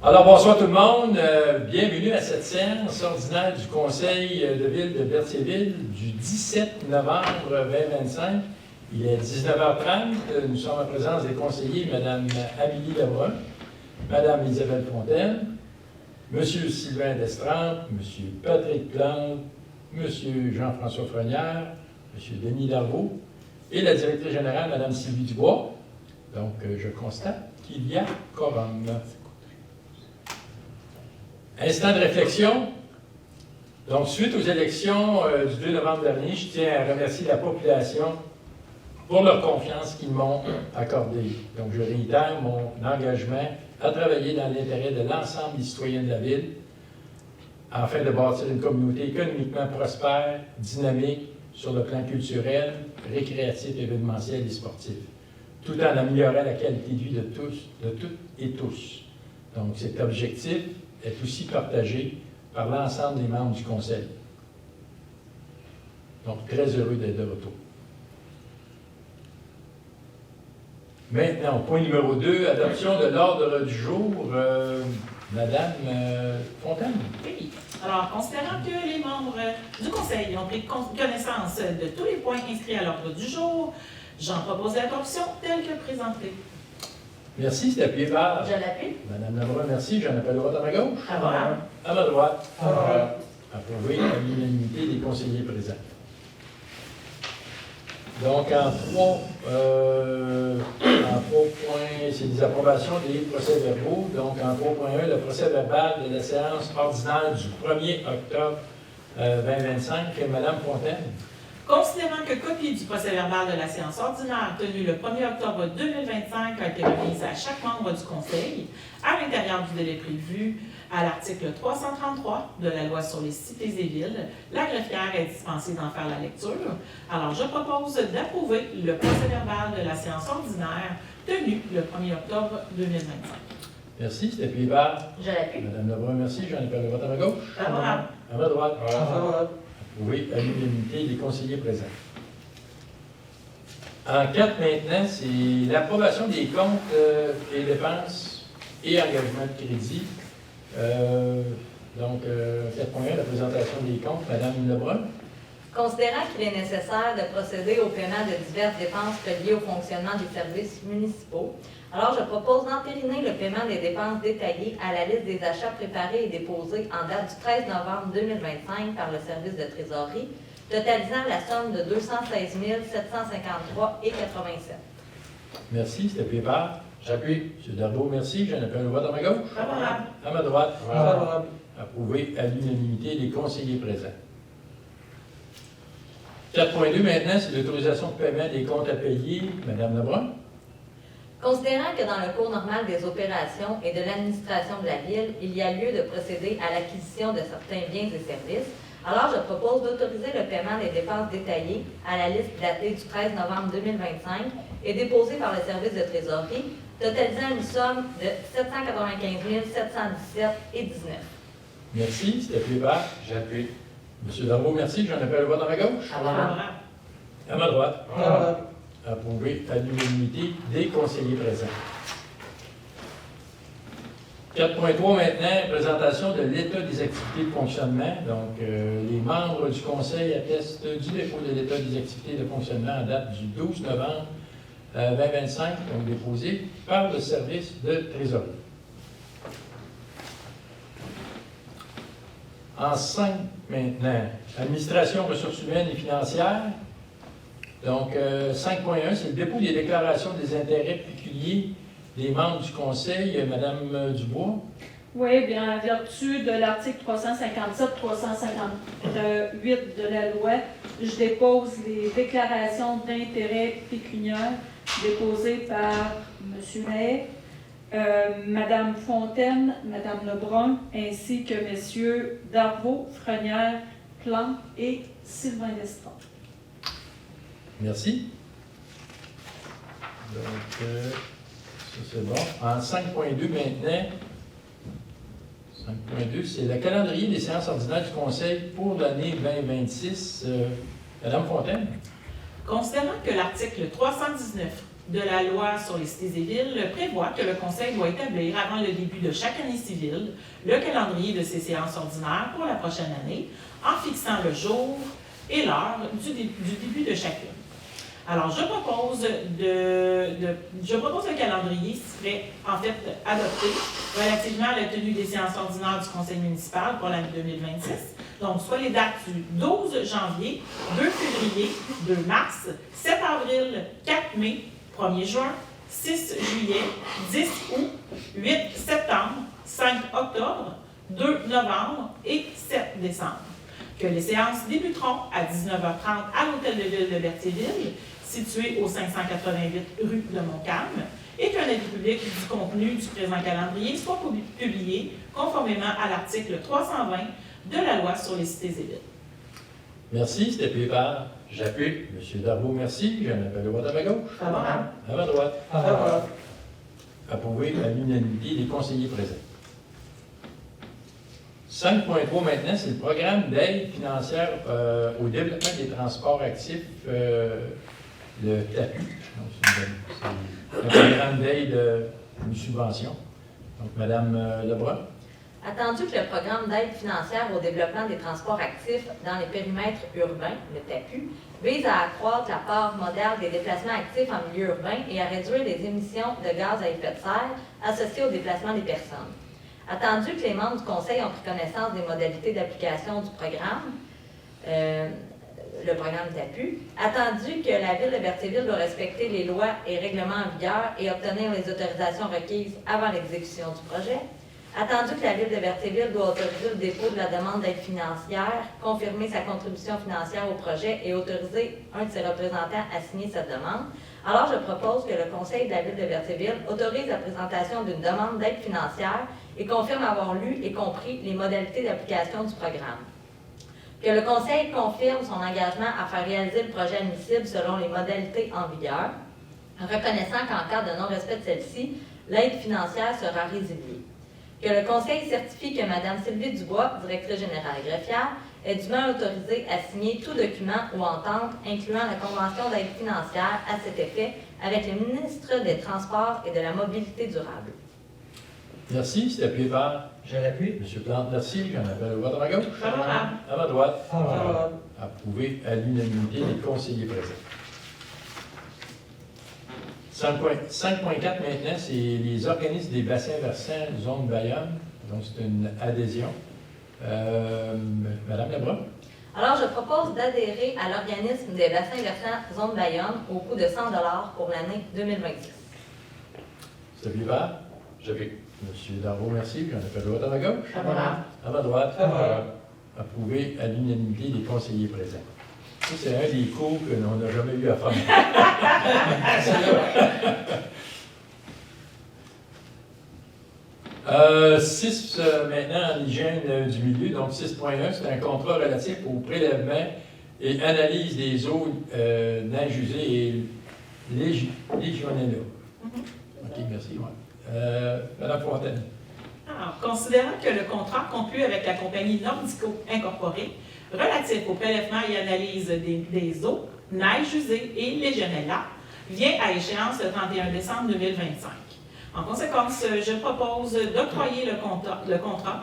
Alors, bonsoir tout le monde. Bienvenue à cette séance ordinaire du Conseil de ville de Berthierville du 17 novembre 2025. Il est 19h30. Nous sommes en présence des conseillers Mme Amélie Lebrun, Mme Isabelle Fontaine, M. Sylvain Destrempe, M. Patrick Plante, M. Jean-François Frenière, M. Denis Darvaux et la directrice générale, Mme Sylvie Dubois. Donc, je constate qu'il y a quorum. Instant de réflexion. Donc, suite aux élections du 2 novembre dernier, je tiens à remercier la population pour leur confiance qu'ils m'ont accordée. Donc, je réitère mon engagement à travailler dans l'intérêt de l'ensemble des citoyens de la Ville afin de bâtir une communauté économiquement prospère, dynamique sur le plan culturel, récréatif, événementiel et sportif, tout en améliorant la qualité de vie de toutes et tous. Donc, cet objectif est aussi partagé par l'ensemble des membres du Conseil. Donc, très heureux d'être de retour. Maintenant, point numéro 2, adoption de l'ordre du jour. Madame Fontaine. Oui. Alors, considérant que les membres du Conseil ont pris connaissance de tous les points inscrits à l'ordre du jour, j'en propose l'adoption telle que présentée. Merci, c'est appuyé par... Je l'appuie. Madame Lebrun, merci. J'en appelle droite à ma gauche. Favorable. À ma droite. Approuvé à l'unanimité des conseillers présents. Donc, en trois points, c'est des approbations des procès-verbaux. Donc, en 3.1, le procès-verbal de la séance ordinaire du 1er octobre 2025. Madame Fontaine. Considérant que copie du procès-verbal de la séance ordinaire tenue le 1er octobre 2025 a été remise à chaque membre du Conseil, à l'intérieur du délai prévu à l'article 333 de la loi sur les cités et villes, la greffière est dispensée d'en faire la lecture. Alors, je propose d'approuver le procès-verbal de la séance ordinaire tenue le 1er octobre 2025. Merci, c'est appuyé par... Je l'appuie. Madame Lebrun, merci. J'en appelle droite à ma gauche. Favorable. À ma droite. Oui, à l'unanimité des conseillers présents. En 4 maintenant, c'est l'approbation des comptes et dépenses et engagements de crédit. Donc, 4.1, la présentation des comptes. Madame Lebrun. Considérant qu'il est nécessaire de procéder au paiement de diverses dépenses reliées au fonctionnement des services municipaux, alors je propose d'entériner le paiement des dépenses détaillées à la liste des achats préparés et déposés en date du 13 novembre 2025 par le service de trésorerie, totalisant la somme de 216 753,87. Merci, c'est appuyé par... J'appuie. M. Darvaux, merci. J'en appelle droite à ma gauche. Favorable. À ma droite. Favorable. Approuvé à l'unanimité des conseillers présents. 4.2 maintenant, c'est l'autorisation de paiement des comptes à payer. Madame Lebrun. Considérant que dans le cours normal des opérations et de l'administration de la Ville, il y a lieu de procéder à l'acquisition de certains biens et services, alors je propose d'autoriser le paiement des dépenses détaillées à la liste datée du 13 novembre 2025 et déposée par le service de trésorerie, totalisant une somme de 795 717,19. Merci, c'est appuyé par... J'appuie. M. Darvaux, merci. J'en appelle droite à ma gauche. Favorable. À ma droite. Approuvé à l'unanimité des conseillers présents. 4.3 maintenant, présentation de l'état des activités de fonctionnement. Donc, les membres du Conseil attestent du dépôt de l'état des activités de fonctionnement en date du 12 novembre 2025, donc déposé par le service de trésorerie. En 5 maintenant, administration, ressources humaines et financières. Donc, 5.1, c'est le dépôt des déclarations des intérêts pécuniaires des membres du Conseil. Madame Dubois. Oui, bien, en vertu de l'article 357-358 de la loi, je dépose les déclarations d'intérêt pécuniaire déposées par M. Lay, Mme Fontaine, Mme Lebrun, ainsi que M. Darvaux, Frenière, Plante et Sylvain Destrempe. Merci. Donc, ça c'est bon. En 5.2 maintenant, 5.2, c'est le calendrier des séances ordinaires du Conseil pour l'année 2026. Madame Fontaine. Considérant que l'article 319 de la loi sur les cités et villes prévoit que le Conseil doit établir avant le début de chaque année civile le calendrier de ses séances ordinaires pour la prochaine année, en fixant le jour et l'heure du début de chacune. Alors, je propose le calendrier serait en fait adopté relativement à la tenue des séances ordinaires du Conseil municipal pour l'année 2026. Donc, soit les dates du 12 janvier, 2 février, 2 mars, 7 avril, 4 mai, 1er juin, 6 juillet, 10 août, 8 septembre, 5 octobre, 2 novembre et 7 décembre. Que les séances débuteront à 19h30 à l'Hôtel de Ville de Berthierville, situé au 588 rue de Montcalm, et qu'un avis public du contenu du présent calendrier soit publié conformément à l'article 320 de la loi sur les cités et villes. Merci, c'était appuyé par j'appuie. M. Darbo, merci. J'en appelle le vote à ma gauche. Favorable. À ma droite. Favorable. Approuvé à l'unanimité des conseillers présents. 5.3 maintenant, c'est le programme d'aide financière au développement des transports actifs, le TAPU. C'est un programme d'aide, une subvention. Donc, Mme Lebrun. Attendu que le programme d'aide financière au développement des transports actifs dans les périmètres urbains, le TAPU, vise à accroître la part modale des déplacements actifs en milieu urbain et à réduire les émissions de gaz à effet de serre associées au déplacement des personnes. Attendu que les membres du Conseil ont pris connaissance des modalités d'application du programme, le programme TAPU, attendu que la Ville de Berthierville doit respecter les lois et règlements en vigueur et obtenir les autorisations requises avant l'exécution du projet, attendu que la Ville de Berthierville doit autoriser le dépôt de la demande d'aide financière, confirmer sa contribution financière au projet et autoriser un de ses représentants à signer cette demande, alors je propose que le Conseil de la Ville de Berthierville autorise la présentation d'une demande d'aide financière et confirme avoir lu et compris les modalités d'application du programme. Que le Conseil confirme son engagement à faire réaliser le projet admissible selon les modalités en vigueur, reconnaissant qu'en cas de non-respect de celle-ci, l'aide financière sera résiliée. Que le Conseil certifie que Mme Sylvie Dubois, directrice générale greffière, est dûment autorisée à signer tout document ou entente incluant la convention d'aide financière à cet effet avec le ministre des Transports et de la Mobilité durable. Merci, c'est appuyé par Je l'appuie. M. Plante, merci. J'en appelle le vote à ma gauche. Favorable. À ma droite. Favorable. Approuvé à l'unanimité des conseillers présents. 5.4 maintenant, c'est les organismes des bassins versants zone Bayonne. Donc, c'est une adhésion. Madame Lebrun. Alors, je propose d'adhérer à l'organisme des bassins versants zone Bayonne au coût de 100 $ pour l'année 2026. C'est appuyé par j'appuie. M. Darbo, merci. J'en appelle le vote à ma gauche. Favorable. À ma droite. Favorable. Approuvé à l'unanimité des conseillers présents. Ça, c'est un des cours que l'on n'a jamais eu à faire. Maintenant, en hygiène du milieu. Donc, 6.1, c'est un contrat relatif au prélèvement et analyse des eaux neige usée et Legionella. OK, merci. Ouais. Madame Fontaine. Alors, considérant que le contrat conclu avec la compagnie Nordico Incorporée relatif au prélèvement et analyse des eaux, neige usée et Legionella vient à échéance le 31 décembre 2025. En conséquence, je propose d'octroyer le contrat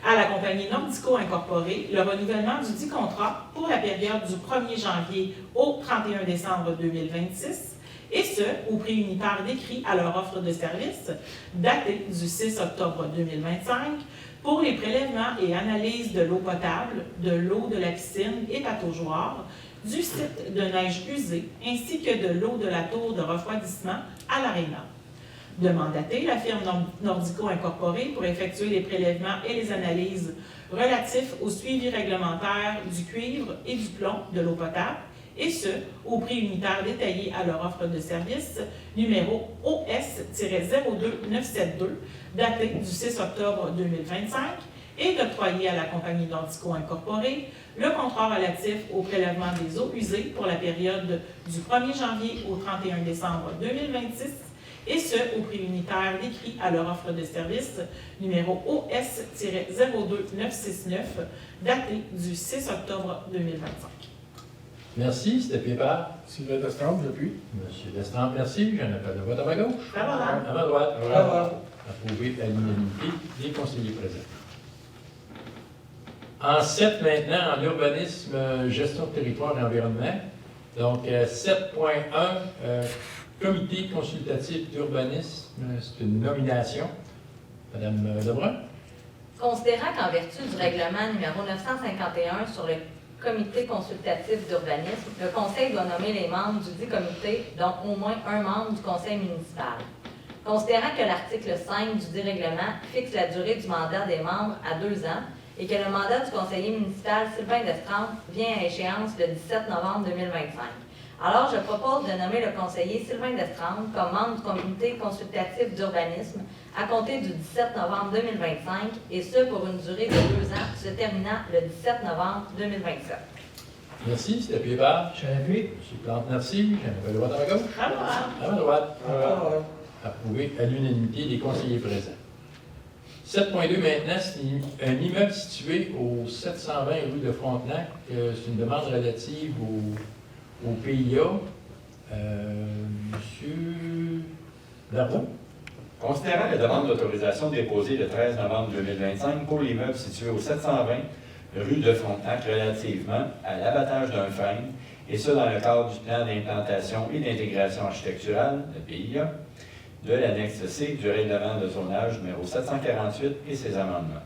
à la compagnie Nordico Incorporée, le renouvellement du dit contrat pour la période du 1er janvier au 31 décembre 2026, et ce, au prix unitaire décrit à leur offre de service, datée du 6 octobre 2025, pour les prélèvements et analyses de l'eau potable, de l'eau de la piscine et pataugeoire, du site de neige usée, ainsi que de l'eau de la tour de refroidissement à l'Aréna. De mandater la firme Nordico Incorporée pour effectuer les prélèvements et les analyses relatifs au suivi réglementaire du cuivre et du plomb de l'eau potable, et ce, au prix unitaire détaillé à leur offre de service, numéro OS-02972, daté du 6 octobre 2025, et d'octroyer à la compagnie Nordico Incorporée le contrat relatif au prélèvement des eaux usées pour la période du 1er janvier au 31 décembre 2026, et ce, au prix unitaire décrit à leur offre de service, numéro OS-02969, daté du 6 octobre 2025. Merci. C'était appuyé par Sylvain Destrempe, j'appuie. M. Destrempe. Merci. J'en appelle le vote à ma gauche. Favorable. À ma droite. Favorable. Approuvé à l'unanimité des conseillers présents. En 7 maintenant, en urbanisme, gestion de territoire et environnement. Donc 7.1, comité consultatif d'urbanisme, c'est une nomination. Madame Lebrun. Considérant qu'en vertu du règlement numéro 951 sur le comité consultatif d'urbanisme, le conseil doit nommer les membres du dit comité, dont au moins un membre du conseil municipal. Considérant que l'article 5 du dit règlement fixe la durée du mandat des membres à 2 ans et que le mandat du conseiller municipal Sylvain Destrempe vient à échéance le 17 novembre 2025. Alors, je propose de nommer le conseiller Sylvain Destrempe comme membre du comité consultatif d'urbanisme à compter du 17 novembre 2025, et ce pour une durée de 2 ans, se terminant le 17 novembre 2027. Merci. C'était appuyé par Je l'appuie. M. Plante. Merci. J'en appelle le vote à ma gauche. Favorable. À ma droite. Favorable. Approuvé à l'unanimité des conseillers présents. 7.2 maintenant, c'est un immeuble situé au 720 rue de Frontenac. C'est une demande relative au PIA. Monsieur Darbo. Considérant la demande d'autorisation déposée le 13 novembre 2025 pour l'immeuble situé au 720 rue de Frontenac relativement à l'abattage d'un frêne, et ce dans le cadre du plan d'implantation et d'intégration architecturale, le PIA, de l'annexe C du règlement de zonage numéro 748 et ses amendements.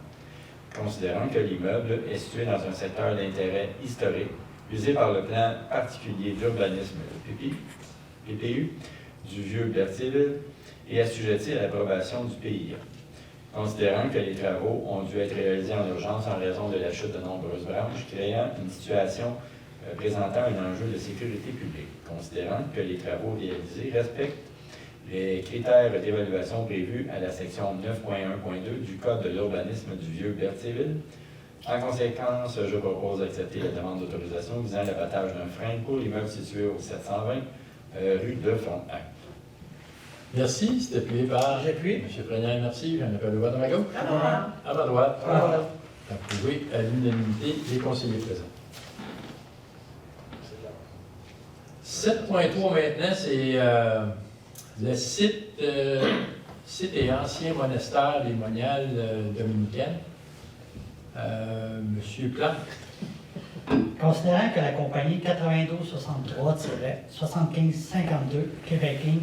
Considérant que l'immeuble est situé dans un secteur d'intérêt historique, usé par le plan particulier d'urbanisme PPU du vieux Berthierville et assujetti à l'approbation du PIA. Considérant que les travaux ont dû être réalisés en urgence en raison de la chute de nombreuses branches, créant une situation présentant un enjeu de sécurité publique. Considérant que les travaux réalisés respectent les critères d'évaluation prévus à la section 9.1.2 du Code de l'urbanisme du vieux Berthierville. En conséquence, je propose d'accepter la demande d'autorisation visant l'abattage d'un frein pour l'immeuble situé au 720 rue de Frontenac. Merci. C'était appuyé par J'appuie. M. Prénière. Merci. J'en appelle le vote à ma gauche. Favorable. À ma droite. Favorable. Approuvé à l'unanimité des conseillers présents. 7.3 maintenant, c'est le site et ancien monastère des moniales dominicaines. Monsieur Plante. Considérant que la compagnie 9263-7552 Québec Inc.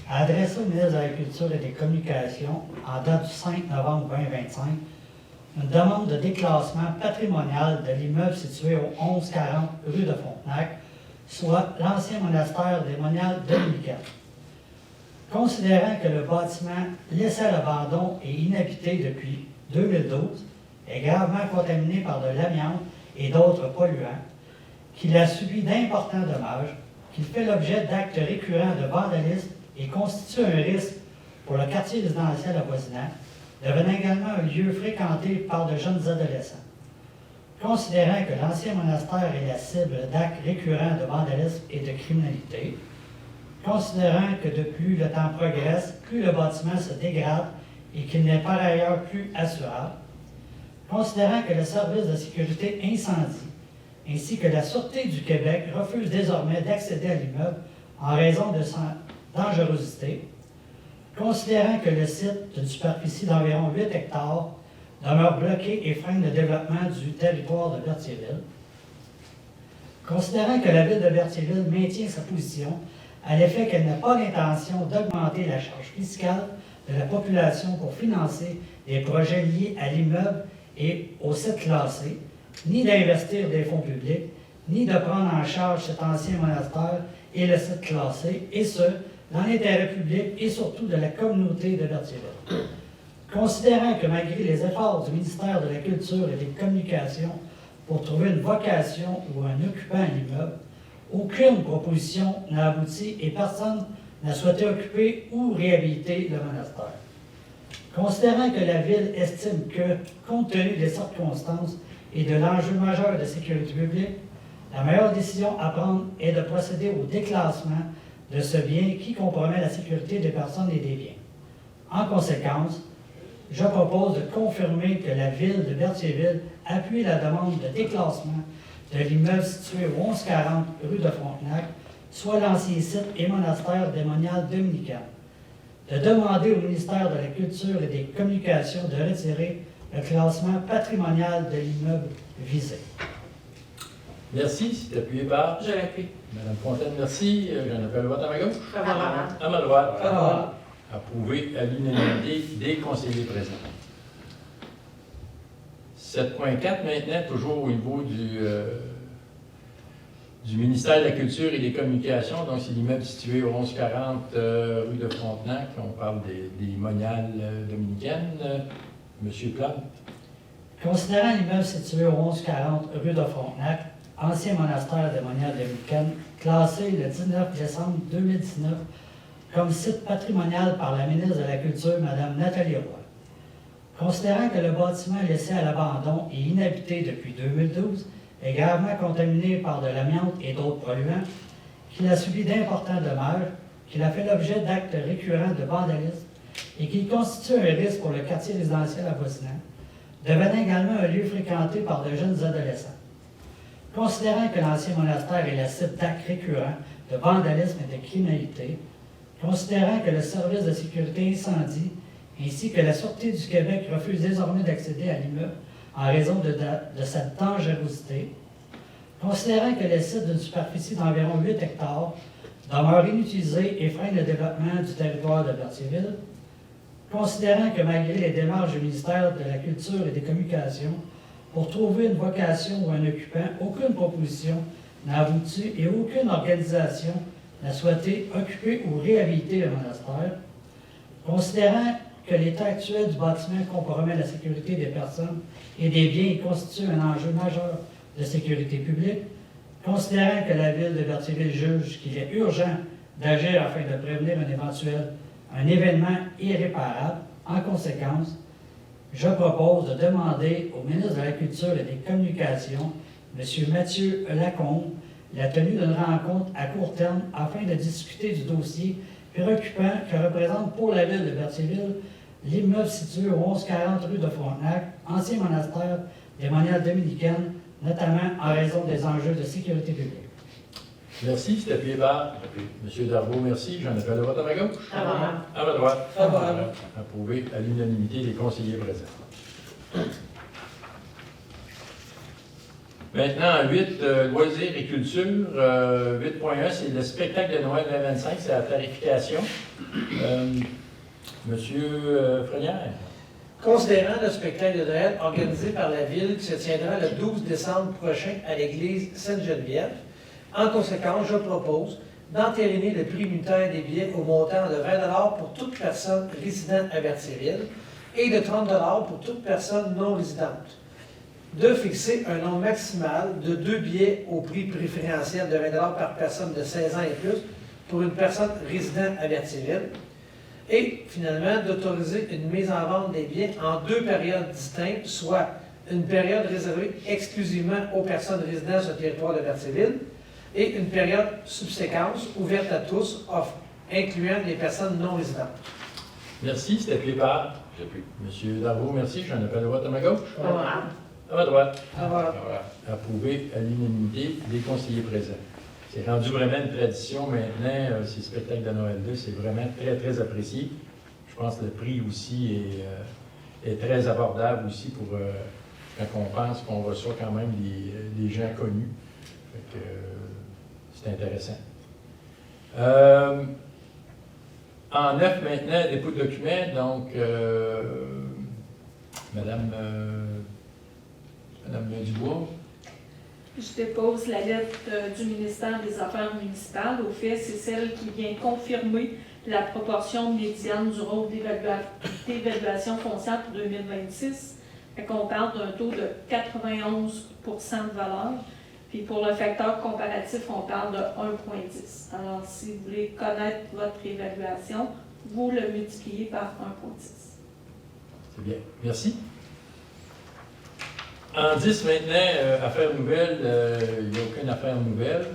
a adressé au ministre de l'Agriculture et des Communications, en date du 5 novembre 2025, une demande de déclassement patrimonial de l'immeuble situé au 1140 rue de Frontenac, soit l'ancien monastère des moniales dominicaines. Considérant que le bâtiment laissé à l'abandon et inhabité depuis 2012 est gravement contaminé par de l'amiante et d'autres polluants, qu'il a subi d'importants dommages, qu'il fait l'objet d'actes récurrents de vandalisme et constitue un risque pour le quartier résidentiel avoisinant, devenant également un lieu fréquenté par de jeunes adolescents. Considérant que l'ancien monastère est la cible d'actes récurrents de vandalisme et de criminalité, considérant que de plus le temps progresse, plus le bâtiment se dégrade et qu'il n'est par ailleurs plus assurable, considérant que le service de sécurité incendie ainsi que la Sûreté du Québec refusent désormais d'accéder à l'immeuble en raison de sa dangerosité, considérant que le site d'une superficie d'environ 8 hectares demeure bloqué et freine le développement du territoire de Berthierville, considérant que la ville de Berthierville maintient sa position à l'effet qu'elle n'a pas l'intention d'augmenter la charge fiscale de la population pour financer des projets liés à l'immeuble et au site classé, ni d'investir des fonds publics, ni de prendre en charge cet ancien monastère et le site classé, et ce, dans l'intérêt public et surtout de la communauté de Berthierville. Considérant que malgré les efforts du ministère de la Culture et des Communications pour trouver une vocation ou un occupant à l'immeuble, aucune proposition n'a abouti et personne n'a souhaité occuper ou réhabiliter le monastère. Considérant que la Ville estime que, compte tenu des circonstances et de l'enjeu majeur de sécurité publique, la meilleure décision à prendre est de procéder au déclassement de ce bien qui compromet la sécurité des personnes et des biens. En conséquence, je propose de confirmer que la Ville de Berthierville appuie la demande de déclassement de l'immeuble situé au 1140 rue de Frontenac, soit l'ancien site et monastère démonial dominicain. De demander au ministère de la Culture et des Communications de retirer le classement patrimonial de l'immeuble visé. Merci. C'est appuyé par Je l'appuie. Mme Fontaine, merci. J'en appelle le vote à ma gauche. Favorable. À ma droite. Favorable. Approuvé à l'unanimité des conseillers présents. 7.4 maintenant, toujours au niveau du ministère de la Culture et des Communications. Donc, c'est l'immeuble situé au 1140 rue de Frontenac. On parle des moniales dominicaines. Monsieur Plante. Considérant l'immeuble situé au 1140 rue de Frontenac, ancien monastère de moniale dominicaine, classé le 19 décembre 2019 comme site patrimonial par la ministre de la Culture, Mme Nathalie Roy. Considérant que le bâtiment laissé à l'abandon et inhabité depuis 2012 est gravement contaminé par de l'amiante et d'autres polluants, qu'il a subi d'importants dommages, qu'il a fait l'objet d'actes récurrents de vandalisme et qu'il constitue un risque pour le quartier résidentiel avoisinant, devenant également un lieu fréquenté par de jeunes adolescents. Considérant que l'ancien monastère est le site d'actes récurrents de vandalisme et de criminalité, considérant que le service de sécurité incendie ainsi que la Sûreté du Québec refuse désormais d'accéder à l'immeuble en raison de sa dangerosité, considérant que le site d'une superficie d'environ 8 hectares demeure inutilisé et freine le développement du territoire de Berthierville, considérant que malgré les démarches du ministère de la Culture et des Communications pour trouver une vocation ou un occupant, aucune proposition n'a abouti et aucune organisation n'a souhaité occuper ou réhabiliter le monastère, considérant que l'état actuel du bâtiment compromet la sécurité des personnes et des biens et constitue un enjeu majeur de sécurité publique, considérant que la Ville de Berthierville juge qu'il est urgent d'agir afin de prévenir un événement irréparable, en conséquence, je propose de demander au ministre de la Culture et des Communications, M. Mathieu Lacombe, la tenue d'une rencontre à court terme afin de discuter du dossier préoccupant que représente pour la Ville de Berthierville l'immeuble situé au 1140 rue de Frontenac, ancien monastère des moniales dominicaines, notamment en raison des enjeux de sécurité publique. Merci. C'est appuyé par M. Darbo, merci. J'en appelle le vote à ma gauche. Favorable. À ma droite. Favorable. Approuvé à l'unanimité des conseillers présents. Maintenant, 8, loisirs et culture. 8.1, c'est le spectacle de Noël 2025, c'est la tarification. Monsieur Frenière. Considérant le spectacle de Noël organisé par la Ville qui se tiendra le 12 décembre prochain à l'église Sainte-Geneviève, en conséquence, je propose d'entériner le prix unitaire des billets au montant de 20 pour toute personne résidente à Berthierville et de 30 pour toute personne non résidente. De fixer un nombre maximal de 2 billets au prix préférentiel de 20 par personne de 16 ans et plus pour une personne résidente à Berthierville. Et finalement, d'autoriser une mise en vente des billets en 2 périodes distinctes, soit une période réservée exclusivement aux personnes résidant sur le territoire de Berthierville et une période subséquente ouverte à tous, incluant les personnes non résidentes. Merci. C'est appuyé par M. Darbo, merci. J'en appelle le vote à ma gauche. Favorable. À ma droite. Favorable. Approuvé à l'unanimité des conseillers présents. C'est rendu vraiment une tradition maintenant, ces spectacles de Noël-là, c'est vraiment très, très apprécié. Je pense que le prix aussi est très abordable aussi pour quand on pense qu'on reçoit quand même des gens connus. Fait que, c'est intéressant. En 9 maintenant, dépôt de documents, donc Madame Dubois. Je dépose la lettre du ministère des Affaires municipales. Au fait, c'est celle qui vient confirmer la proportion médiane du rôle d'évaluation foncière pour 2026. On parle d'un taux de 91 de valeur. Puis pour le facteur comparatif, on parle de 1,10. Alors, si vous voulez connaître votre évaluation, vous le multipliez par 1,10. C'est bien. Merci. En 10 maintenant, affaires nouvelles, il n'y a aucune affaire nouvelle.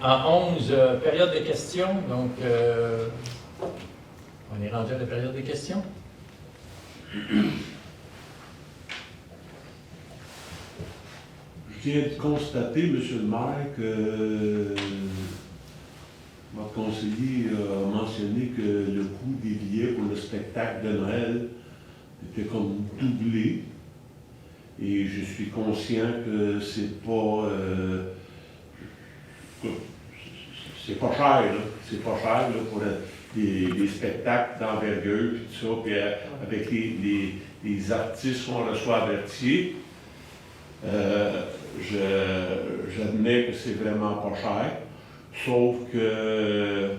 En 11, période de questions, donc on est rendu à la période de questions. viens de constater, Monsieur le maire, que votre conseiller a mentionné que le coût des billets pour le spectacle de Noël était comme doublé. Et je suis conscient que c'est pas cher, là. C'est pas cher là, pour des spectacles d'envergure, puis tout ça, puis avec les artistes qu'on reçoit à Berthier. J'admets que c'est vraiment pas cher, sauf que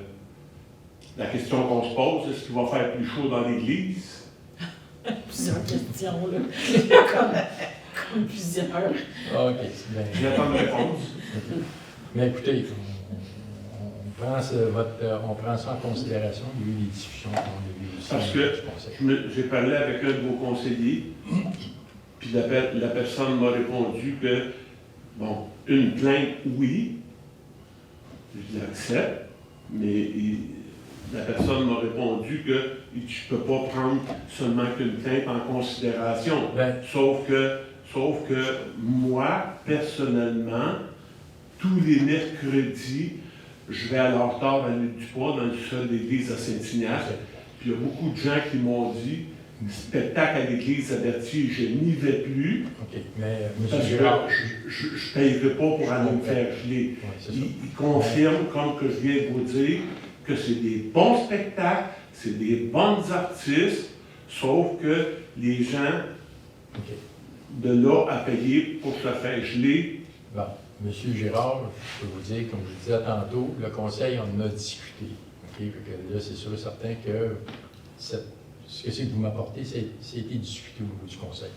la question qu'on se pose, est-ce qu'il va faire plus chaud dans l'église? Plusieurs questions, là. comme plusieurs. OK, c'est bien. J'attends une réponse. Mais écoutez, on prend ça en considération. Il y a eu des discussions qu'on a eues aussi. Parce que j'ai parlé avec un de vos conseillers, puis la personne m'a répondu que, bon, une plainte, oui, je l'accepte, mais la personne m'a répondu que tu ne peux pas prendre seulement qu'une plainte en considération. Sauf que moi, personnellement, tous les mercredis, je vais à l'altar à l'île du Poids, dans le sol de l'église à Saint-Ignace. Puis il y a beaucoup de gens qui m'ont dit, spectacle à l'église à Berthier, je n'y vais plus. OK, mais Parce M. que Girard... je ne payerai pas pour aller me faire geler. Oui, c'est ça. Il confirme, comme que je viens de vous dire, que c'est des bons spectacles, c'est des bonnes artistes, sauf que les gens OK. de là à payer pour se faire geler. Bon, M. Girard, je peux vous dire, comme je disais tantôt, le conseil en a discuté. OK? Fait que là, c'est sûr et certain que ce que c'est que vous m'apportez, c'est été discuté au niveau du conseil.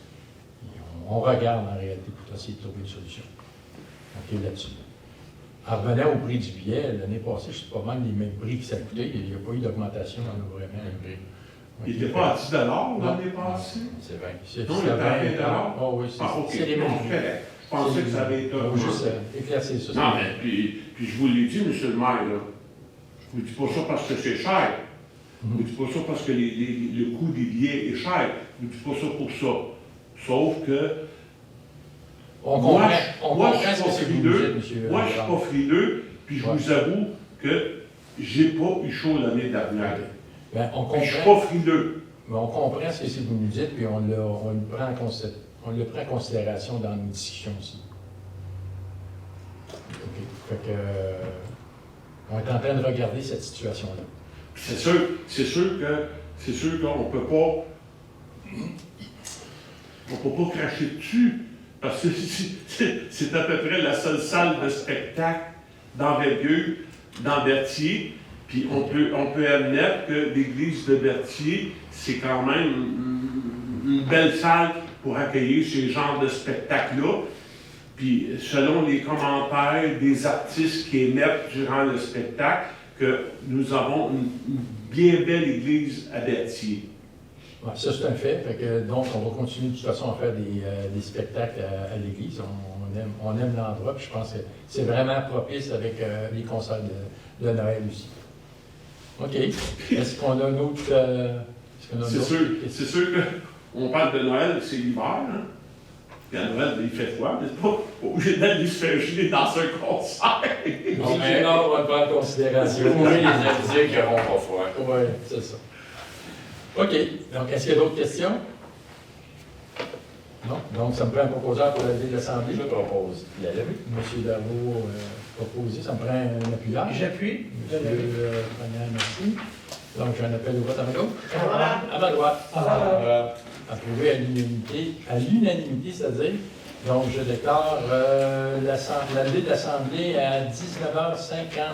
Et on regarde en réalité pour essayer de trouver une solution. OK, là-dessus. En revenant au prix du billet, l'année passée, c'est pas mal les mêmes prix que ça coûtait. Il n'y a pas eu d'augmentation dans vraiment les prix. Il n'était pas à 10 l'année passée. C'est vrai. Non, il était à 20 Oh, oui, Ah, ok. c'est les mêmes Non, prix. correct. Je pensais que ça avait été On va augmenté. juste éclaircir ça. Non, mais puis je vous l'ai dit, monsieur le maire, là. Je vous dis pas ça parce que c'est cher. Je vous dis pas ça parce que le coût des billets est cher. Je vous dis pas ça pour ça. Sauf que On moi, comprend je ce suis que pas c'est que vous frileux. dites, monsieur. Moi, je suis pas frileux, puis je Ouais. vous avoue que j'ai pas eu chaud l'année dernière. Ben, on Puis je suis comprend. pas frileux. Mais on comprend ce que c'est que vous nous dites, puis on le prend en considération dans nos discussions aussi. OK. Fait que, on est en train de regarder cette situation-là. C'est sûr qu'on peut pas cracher dessus, parce que c'est à peu près la seule salle de spectacle d'envergure dans Berthier. Puis on peut admettre que l'église de Berthier, c'est quand même une belle salle pour accueillir ce genre de spectacle-là. Puis selon les commentaires des artistes qui émettent durant le spectacle, que nous avons une bien belle église à Berthier. Ouais, ça, c'est un fait. Fait que, donc, on va continuer de toute façon à faire des spectacles à l'église. On aime l'endroit, puis je pense que c'est vraiment propice avec les concerts de Noël aussi. OK. Est-ce qu'on a une autre... C'est sûr qu'on parle de Noël, c'est l'hiver, hein? Puis à Noël, il fait froid, mais c'est pas obligé d'aller se faire geler dans un concert. On va le prendre en considération. Oui, les avisés qui n'auront pas froid. Oui, c'est ça. OK. Donc, est-ce qu'il y a d'autres questions? Non? Donc, ça me prend un proposeur pour lever l'Assemblée. Je propose de la lever. M. Darvaux proposé. Ça me prend un appuyage. J'appuie. Monsieur Pagnan, merci. Donc, j'ai un appel au vote à ma gauche. Voilà. À ma droite. Approuvé à l'unanimité, c'est-à-dire. Donc, je déclare la levée de l'Assemblée à 19h55.